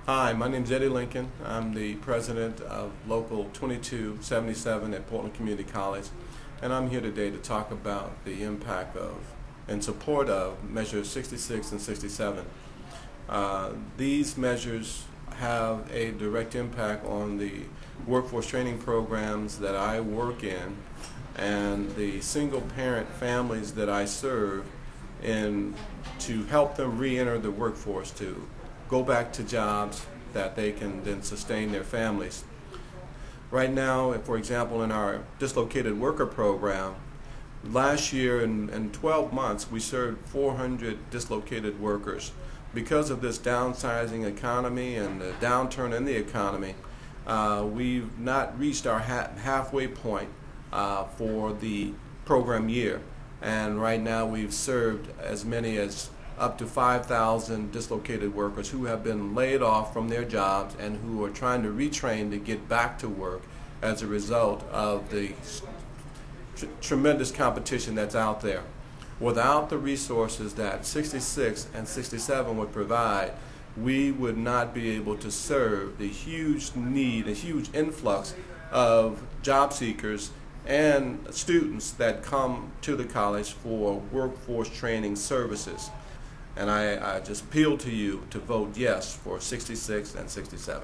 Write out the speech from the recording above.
Hi, my name is Eddie Lincoln. I'm the president of Local 2277 at Portland Community College, and I'm here today to talk about the impact of and support of Measures 66 and 67. These measures have a direct impact on the workforce training programs that I work in and the single parent families that I serve in to help them re-enter the workforce, to go back to jobs that they can then sustain their families. Right now, for example, in our dislocated worker program, last year in 12 months we served 400 dislocated workers. Because of this downsizing economy and the downturn in the economy, we've not reached our halfway point for the program year. And right now we've served as many as up to 5,000 dislocated workers who have been laid off from their jobs and who are trying to retrain to get back to work as a result of the tremendous competition that's out there. Without the resources that 66 and 67 would provide, we would not be able to serve the huge need, a huge influx of job seekers and students that come to the college for workforce training services. And I just appeal to you to vote yes for 66 and 67.